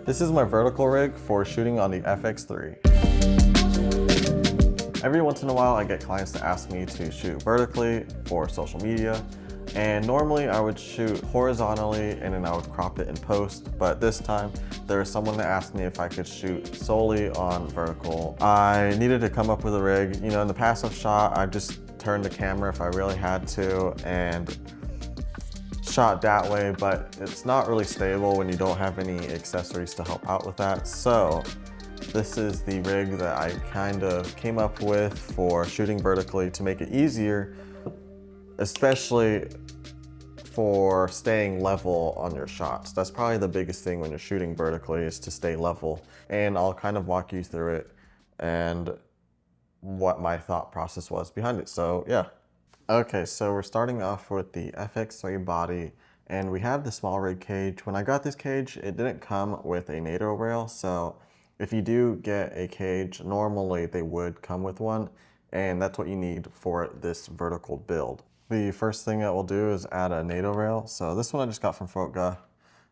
This is my vertical rig for shooting on the FX3. Every once in a while I get clients to ask me to shoot vertically for social media, and normally I would shoot horizontally and then I would crop it in post, but this time there was someone that asked me if I could shoot solely on vertical. I needed to come up with a rig. You know, in the past I've shot, I just turned the camera if I really had to and shot that way, but it's not really stable when you don't have any accessories to help out with that. So this is the rig that I kind of came up with for shooting vertically to make it easier, especially for staying level on your shots. That's probably the biggest thing when you're shooting vertically, is to stay level. And I'll kind of walk you through it and what my thought process was behind it. So yeah. Okay, so we're starting off with the FX3 body, and we have the small rig cage. When I got this cage, it didn't come with a NATO rail, so if you do get a cage, normally they would come with one, and that's what you need for this vertical build. The first thing that we'll do is add a NATO rail. So this one I just got from Fotga.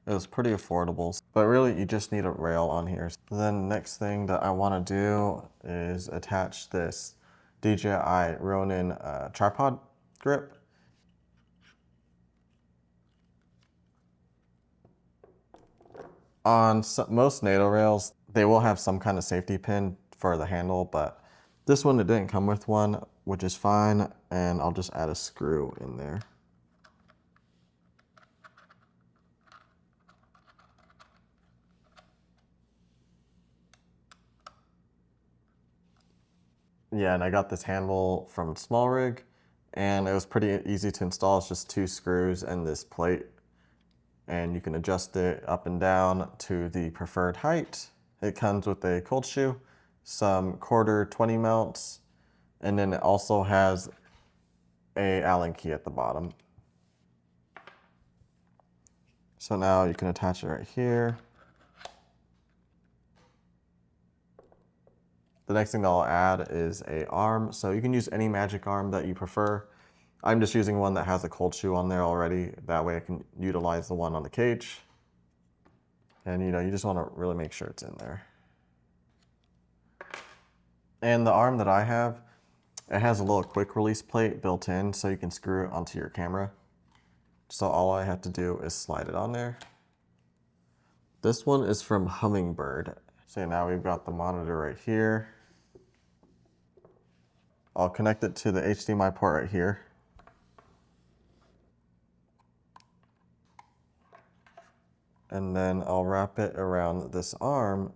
It was pretty affordable, but really you just need a rail on here. Then the next thing that I want to do is attach this DJI Ronin tripod grip. On most NATO rails, they will have some kind of safety pin for the handle, but this one, it didn't come with one, which is fine, and I'll just add a screw in there. Yeah, and I got this handle from Small Rig, and it was pretty easy to install. It's just 2 screws and this plate, and you can adjust it up and down to the preferred height. It comes with a cold shoe, some quarter 20 mounts, and then it also has a Allen key at the bottom. So now you can attach it right here. The next thing I'll add is a arm. So you can use any magic arm that you prefer. I'm just using one that has a cold shoe on there already. That way I can utilize the one on the cage. And you know, you just want to really make sure it's in there. And the arm that I have, it has a little quick release plate built in so you can screw it onto your camera. So all I have to do is slide it on there. This one is from Hummingbird. So now we've got the monitor right here. I'll connect it to the HDMI port right here. And then I'll wrap it around this arm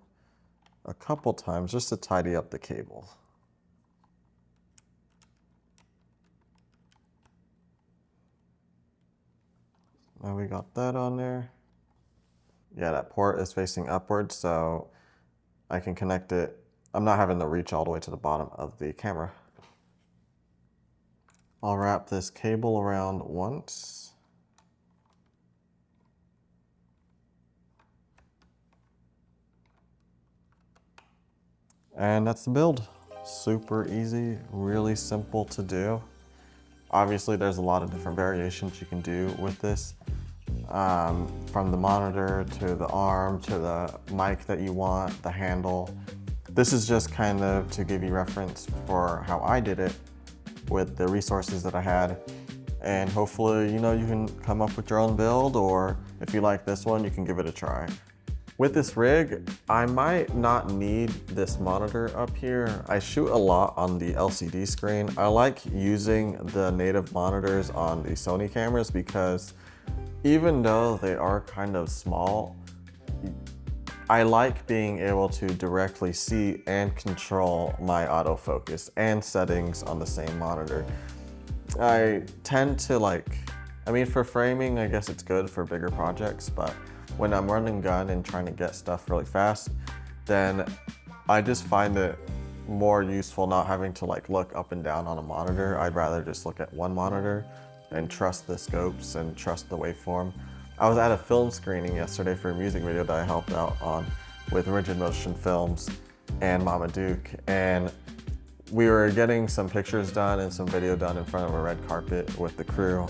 a couple times just to tidy up the cable. Now we got that on there. Yeah, that port is facing upwards, so I can connect it. I'm not having to reach all the way to the bottom of the camera. I'll wrap this cable around once. And that's the build. Super easy, really simple to do. Obviously, there's a lot of different variations you can do with this. From the monitor to the arm to the mic that you want, the handle. This is just kind of to give you reference for how I did it with the resources that I had. And hopefully, you know, you can come up with your own build, or if you like this one, you can give it a try. With this rig, I might not need this monitor up here. I shoot a lot on the LCD screen. I like using the native monitors on the Sony cameras because even though they are kind of small, I like being able to directly see and control my autofocus and settings on the same monitor. I tend to for framing, I guess it's good for bigger projects, but when I'm running gun and trying to get stuff really fast, then I just find it more useful not having to look up and down on a monitor. I'd rather just look at one monitor and trust the scopes and trust the waveform. I was at a film screening yesterday for a music video that I helped out on with Rigid Motion Films and Mama Duke, and we were getting some pictures done and some video done in front of a red carpet with the crew.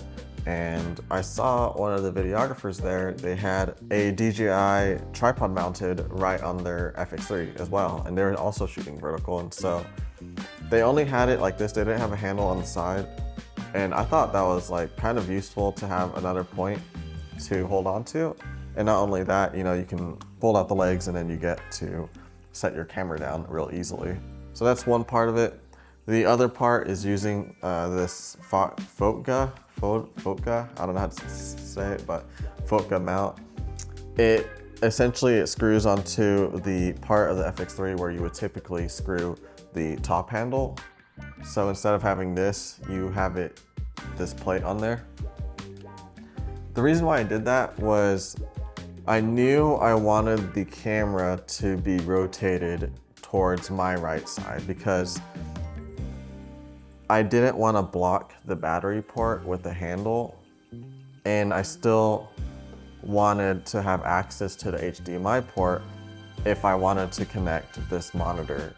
and I saw one of the videographers there, they had a DJI tripod mounted right on their FX3 as well, and they were also shooting vertical, and so they only had it like this, they didn't have a handle on the side, and I thought that was like kind of useful to have another point to hold on to. And not only that, you know, you can fold out the legs and then you get to set your camera down real easily. So that's one part of it. The other part is using this Fotga, I don't know how to say it, but Fotga mount. It screws onto the part of the FX3 where you would typically screw the top handle. So instead of having this, you have this plate on there. The reason why I did that was I knew I wanted the camera to be rotated towards my right side because I didn't want to block the battery port with the handle, and I still wanted to have access to the HDMI port if I wanted to connect this monitor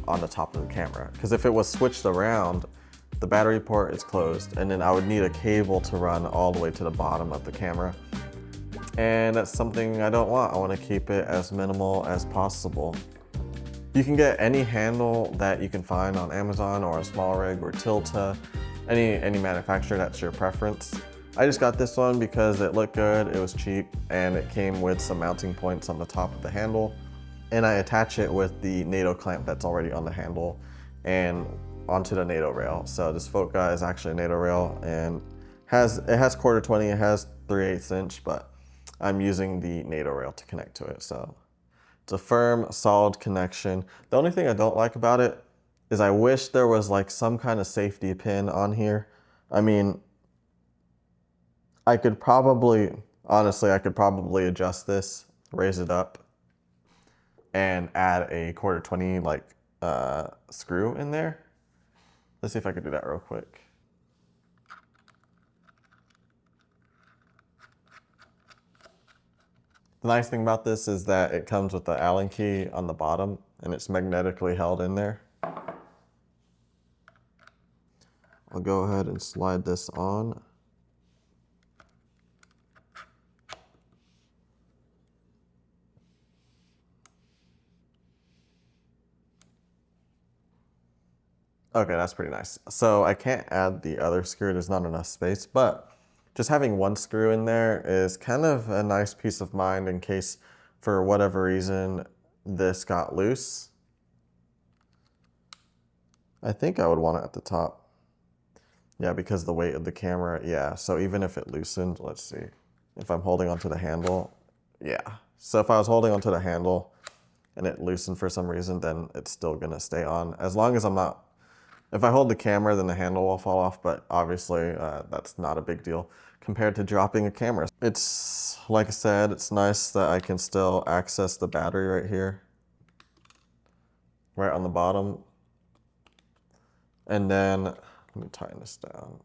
on the top of the camera. Because if it was switched around, the battery port is closed, and then I would need a cable to run all the way to the bottom of the camera. And that's something I don't want. I want to keep it as minimal as possible. You can get any handle that you can find on Amazon or a SmallRig or Tilta, any manufacturer, that's your preference. I just got this one because it looked good, it was cheap, and it came with some mounting points on the top of the handle. And I attach it with the NATO clamp that's already on the handle and onto the NATO rail. So this Fotga is actually a NATO rail, and it has 1/4-20, it has 3/8 inch, but I'm using the NATO rail to connect to it. So it's a firm, solid connection. The only thing I don't like about it is I wish there was like some kind of safety pin on here. I mean, honestly, I could probably adjust this, raise it up, and add a 1/4-20 like screw in there. Let's see if I could do that real quick. The nice thing about this is that it comes with the Allen key on the bottom, and it's magnetically held in there. I'll go ahead and slide this on. Okay, that's pretty nice. So I can't add the other screw, there's not enough space, but just having one screw in there is kind of a nice peace of mind in case for whatever reason this got loose. I think I would want it at the top. Yeah, because the weight of the camera, yeah. So even if it loosened, let's see. If I'm holding onto the handle, yeah. So if I was holding onto the handle and it loosened for some reason, then it's still gonna stay on. As long as I'm not, if I hold the camera, then the handle will fall off, but obviously that's not a big deal compared to dropping a camera. It's, like I said, it's nice that I can still access the battery right here, right on the bottom. And then, let me tighten this down.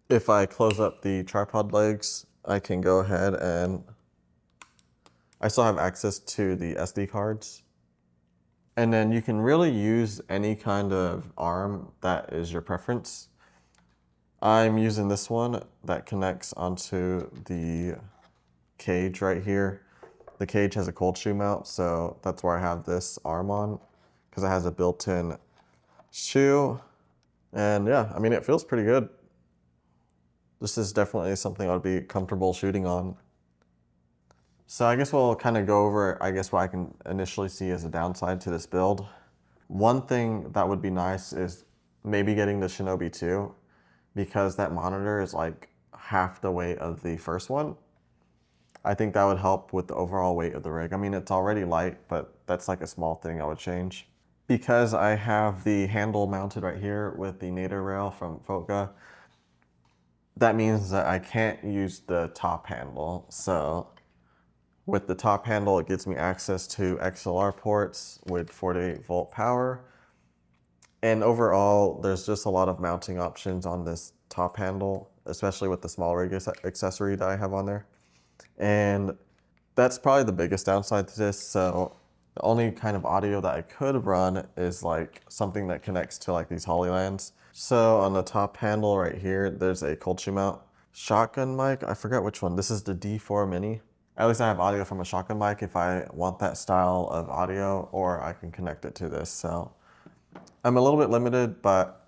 If I close up the tripod legs, I can go ahead and I still have access to the SD cards. And then you can really use any kind of arm that is your preference. I'm using this one that connects onto the cage right here. The cage has a cold shoe mount, so that's where I have this arm on, because it has a built-in shoe. And yeah, I mean, it feels pretty good. This is definitely something I'd be comfortable shooting on. So I guess we'll kind of go over, what I can initially see as a downside to this build. One thing that would be nice is maybe getting the Shinobi 2, because that monitor is like half the weight of the first one. I think that would help with the overall weight of the rig. I mean, it's already light, but that's like a small thing I would change. Because I have the handle mounted right here with the NATO rail from Fotga, that means that I can't use the top handle. So with the top handle, it gives me access to XLR ports with 48 volt power. And overall, there's just a lot of mounting options on this top handle, especially with the SmallRig accessory that I have on there. And that's probably the biggest downside to this. So The only kind of audio that I could run is like something that connects to like these Holylands. So on the top handle right here, there's a cold shoe mount. Shotgun mic, I forget which one. This is the D4 Mini. At least I have audio from a shotgun mic if I want that style of audio, or I can connect it to this. So I'm a little bit limited, but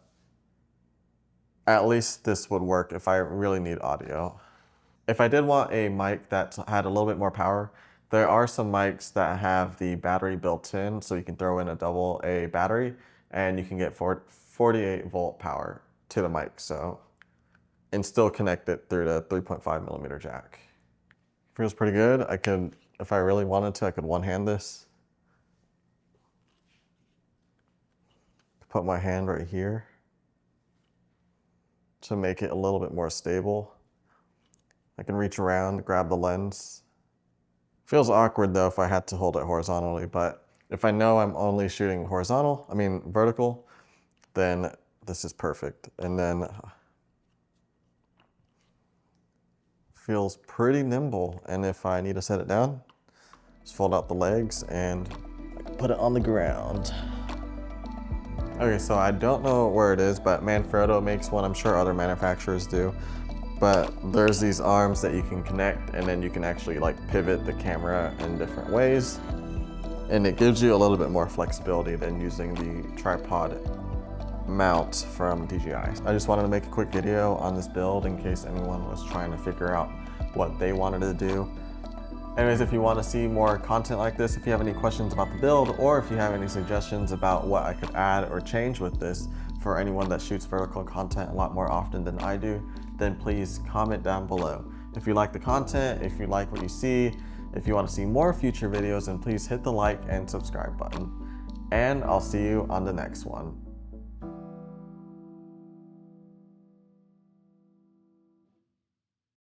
at least this would work if I really need audio. If I did want a mic that had a little bit more power, there are some mics that have the battery built in, so you can throw in a double A battery and you can get 48 volt power to the mic, so, and still connect it through the 3.5 millimeter jack. Feels pretty good. I could, if I really wanted to, I could one-hand this. Put my hand right here to make it a little bit more stable. I can reach around, grab the lens. Feels awkward though if I had to hold it horizontally, but if I know I'm only shooting vertical, then this is perfect. And then feels pretty nimble. And if I need to set it down, just fold out the legs and put it on the ground. Okay, so I don't know where it is, but Manfrotto makes one. I'm sure other manufacturers do. But there's these arms that you can connect, and then you can actually like pivot the camera in different ways. And it gives you a little bit more flexibility than using the tripod mount from DJI. I just wanted to make a quick video on this build in case anyone was trying to figure out what they wanted to do. Anyways, if you want to see more content like this, if you have any questions about the build, or if you have any suggestions about what I could add or change with this for anyone that shoots vertical content a lot more often than I do, then please comment down below. If you like the content, if you like what you see, if you want to see more future videos, then please hit the like and subscribe button. And I'll see you on the next one.